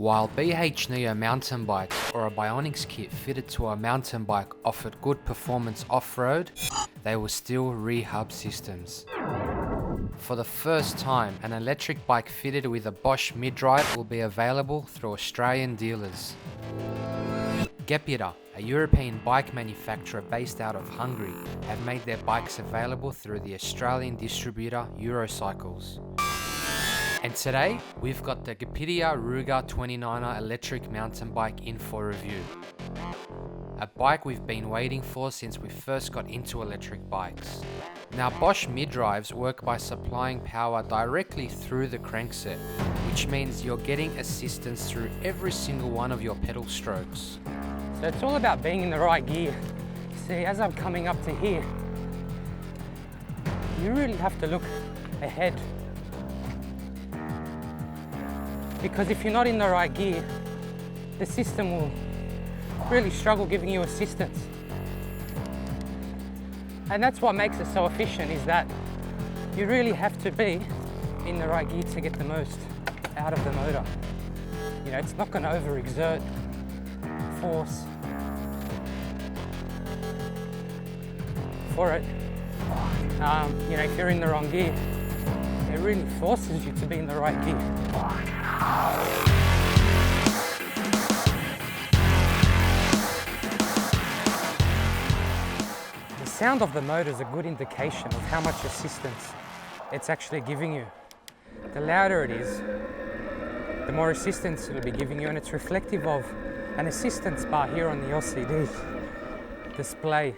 While BH Neo mountain bikes or a Bionics kit fitted to a mountain bike offered good performance off-road, they were still rehab systems. For the first time, an electric bike fitted with a Bosch mid-drive will be available through Australian dealers. Gepida, a European bike manufacturer based out of Hungary, have made their bikes available through the Australian distributor Eurocycles. And today, we've got the Gepida Ruga 29er electric mountain bike in for review. A bike we've been waiting for since we first got into electric bikes. Now, Bosch mid-drives work by supplying power directly through the crankset, which means you're getting assistance through every single one of your pedal strokes. So it's all about being in the right gear. See, as I'm coming up to here, you really have to look ahead. Because if you're not in the right gear, the system will really struggle giving you assistance. And that's what makes it so efficient, is that you really have to be in the right gear to get the most out of the motor. You know, it's not going to overexert force for it. You know, if you're in the wrong gear, it really forces you to be in the right gear. The sound of the motor is a good indication of how much assistance it's actually giving you. The louder it is, the more assistance it'll be giving you, and it's reflective of an assistance bar here on the LCD display.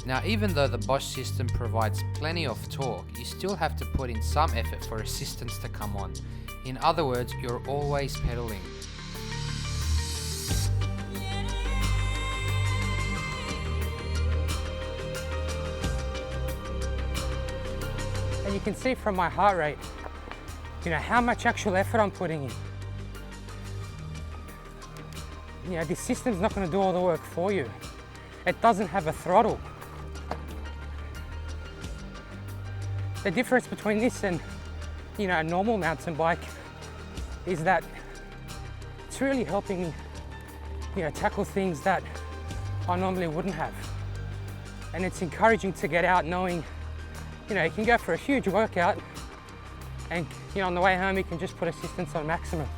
Now, even though the Bosch system provides plenty of torque, you still have to put in some effort for assistance to come on. In other words, you're always pedaling. And you can see from my heart rate, you know, how much actual effort I'm putting in. You know, this system's not going to do all the work for you. It doesn't have a throttle. The difference between this and, you know, a normal mountain bike is that it's really helping me, you know, tackle things that I normally wouldn't have. And it's encouraging to get out knowing, you know, you can go for a huge workout and, you know, on the way home you can just put assistance on maximum.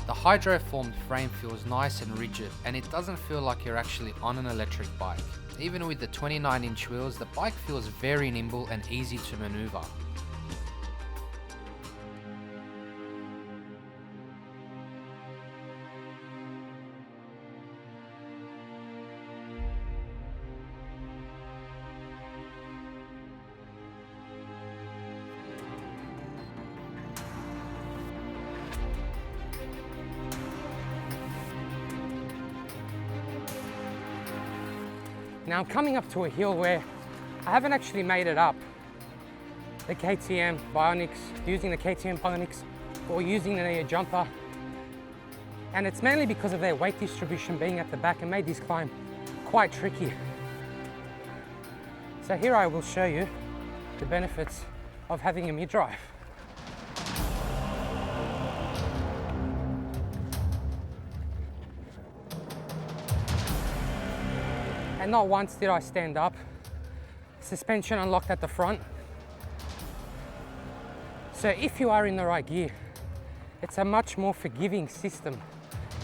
The hydroformed frame feels nice and rigid, and it doesn't feel like you're actually on an electric bike. Even with the 29-inch wheels, the bike feels very nimble and easy to maneuver. Now I'm coming up to a hill where I haven't actually made it up. The KTM Bionics, using the KTM Bionics or using the Neo jumper. And it's mainly because of their weight distribution being at the back and made this climb quite tricky. So here I will show you the benefits of having a mid-drive. And not once did I stand up. Suspension unlocked at the front. So if you are in the right gear, it's a much more forgiving system.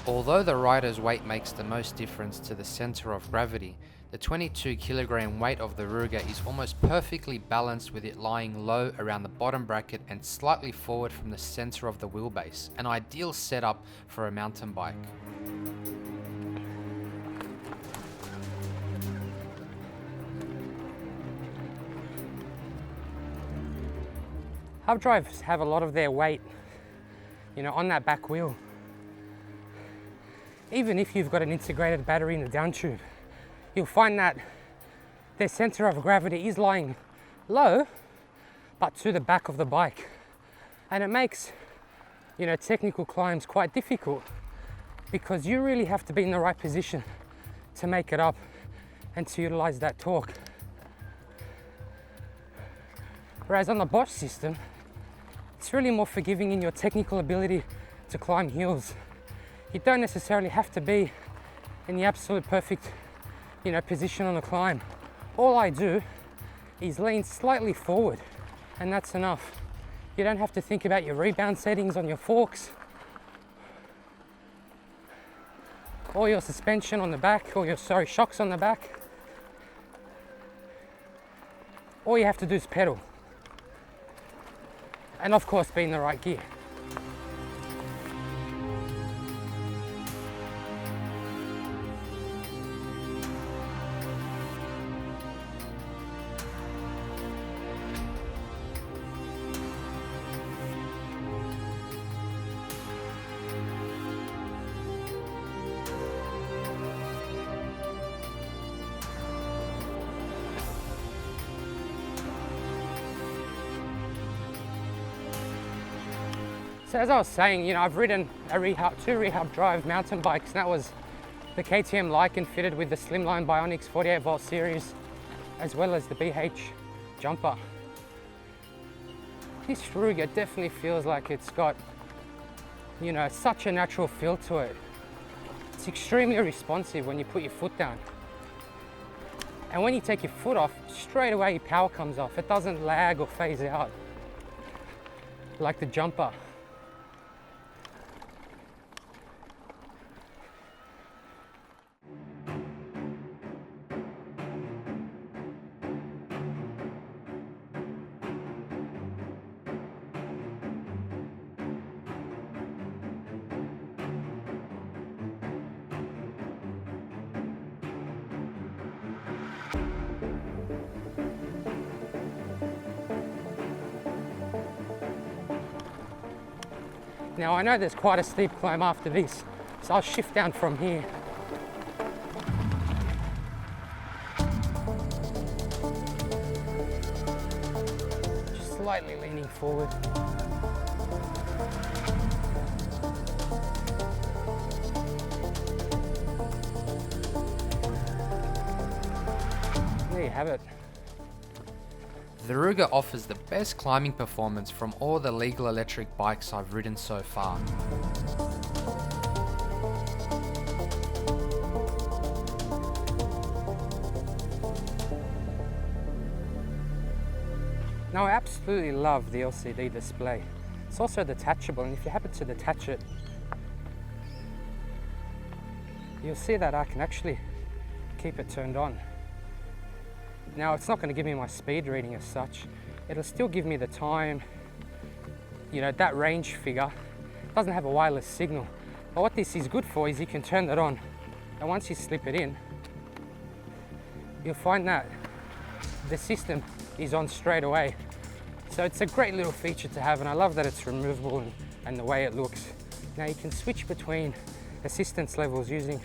Although the rider's weight makes the most difference to the center of gravity, the 22 kilogram weight of the Ruga is almost perfectly balanced, with it lying low around the bottom bracket and slightly forward from the center of the wheelbase, an ideal setup for a mountain bike. Hub drives have a lot of their weight, you know, on that back wheel. even if you've got an integrated battery in the down tube, you'll find that their center of gravity is lying low, but to the back of the bike. And it makes, technical climbs quite difficult because you really have to be in the right position to make it up and to utilize that torque. Whereas on the Bosch system, it's really more forgiving in your technical ability to climb hills. You don't necessarily have to be in the absolute perfect, position on the climb. All I do is lean slightly forward, and that's enough. You don't have to think about your rebound settings on your forks, or your suspension on the back, or your shocks on the back. All you have to do is pedal. And of course, be in the right gear. So as I was saying, I've ridden two rehab drive mountain bikes, and that was the KTM Lycan fitted with the Slimline Bionics 48 volt series, as well as the BH jumper. This Ruga definitely feels like it's got, such a natural feel to it. It's extremely responsive when you put your foot down. And when you take your foot off, straight away your power comes off. It doesn't lag or phase out like the jumper. Now I know there's quite a steep climb after this, so I'll shift down from here. Just slightly leaning forward. There you have it. The Ruga offers the best climbing performance from all the legal electric bikes I've ridden so far. Now I absolutely love the LCD display. It's also detachable, and if you happen to detach it, you'll see that I can actually keep it turned on. Now it's not going to give me my speed reading as such. It'll still give me the time, that range figure. It doesn't have a wireless signal. But what this is good for is you can turn that on, and once you slip it in, you'll find that the system is on straight away. So it's a great little feature to have, and I love that it's removable and the way it looks. Now you can switch between assistance levels using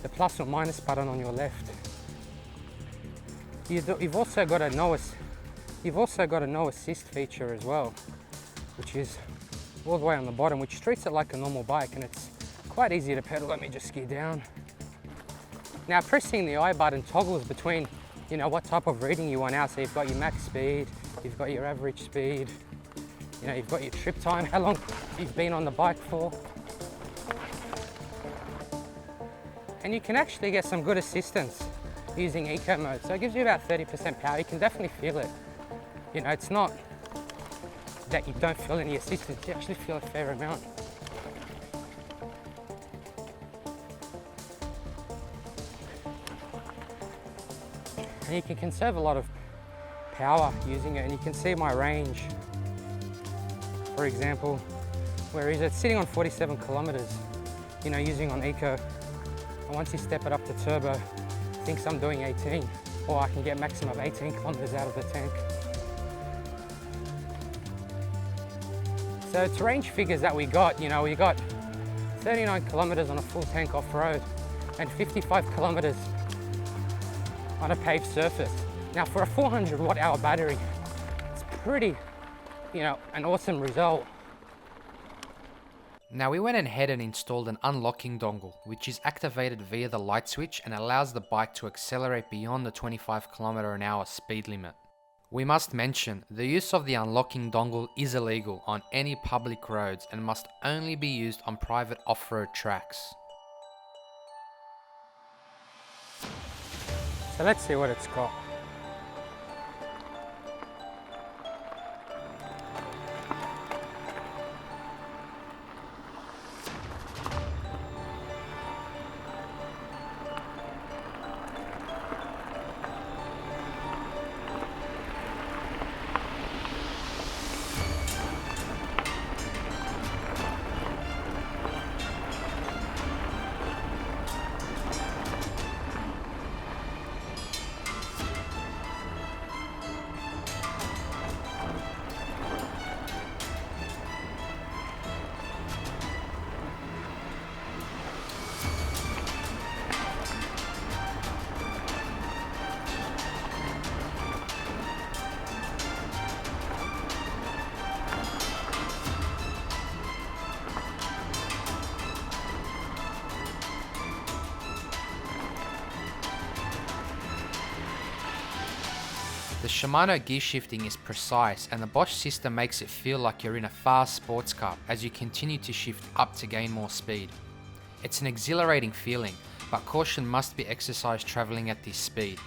the plus or minus button on your left. You've also got a no assist feature as well, which is all the way on the bottom, which treats it like a normal bike, and it's quite easy to pedal. Let me just gear down. Now pressing the I button toggles between, what type of reading you want out. So you've got your max speed, you've got your average speed, you've got your trip time, how long you've been on the bike for. And you can actually get some good assistance using eco mode. So it gives you about 30% power. You can definitely feel it. It's not that you don't feel any assistance, you actually feel a fair amount. And you can conserve a lot of power using it, and you can see my range. For example, where is it? Sitting on 47 kilometers, using on eco. And once you step it up to turbo, thinks I'm doing 18, or I can get maximum of 18 kilometers out of the tank. So it's range figures that we got, we got 39 kilometers on a full tank off-road and 55 kilometers on a paved surface. Now for a 400 watt hour battery, it's pretty, an awesome result. Now we went ahead and installed an unlocking dongle, which is activated via the light switch and allows the bike to accelerate beyond the 25 km/h speed limit. We must mention, the use of the unlocking dongle is illegal on any public roads and must only be used on private off-road tracks. So let's see what it's got. The Shimano gear shifting is precise and the Bosch system makes it feel like you're in a fast sports car as you continue to shift up to gain more speed. It's an exhilarating feeling, but caution must be exercised travelling at this speed.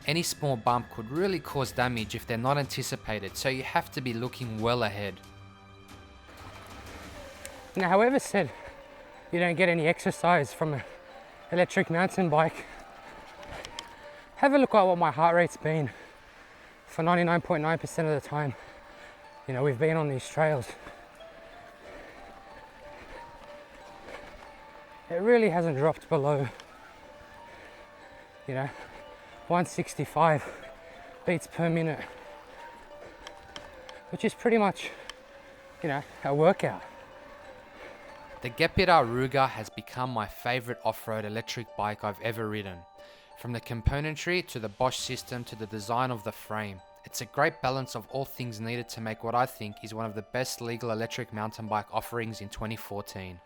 Any small bump could really cause damage if they're not anticipated, so you have to be looking well ahead. Now, whoever said you don't get any exercise from an electric mountain bike, have a look at what my heart rate's been for 99.9% of the time, we've been on these trails. It really hasn't dropped below, 165 beats per minute, which is pretty much, a workout. The Gepida Ruga has become my favourite off-road electric bike I've ever ridden. From the componentry to the Bosch system to the design of the frame. It's a great balance of all things needed to make what I think is one of the best legal electric mountain bike offerings in 2014.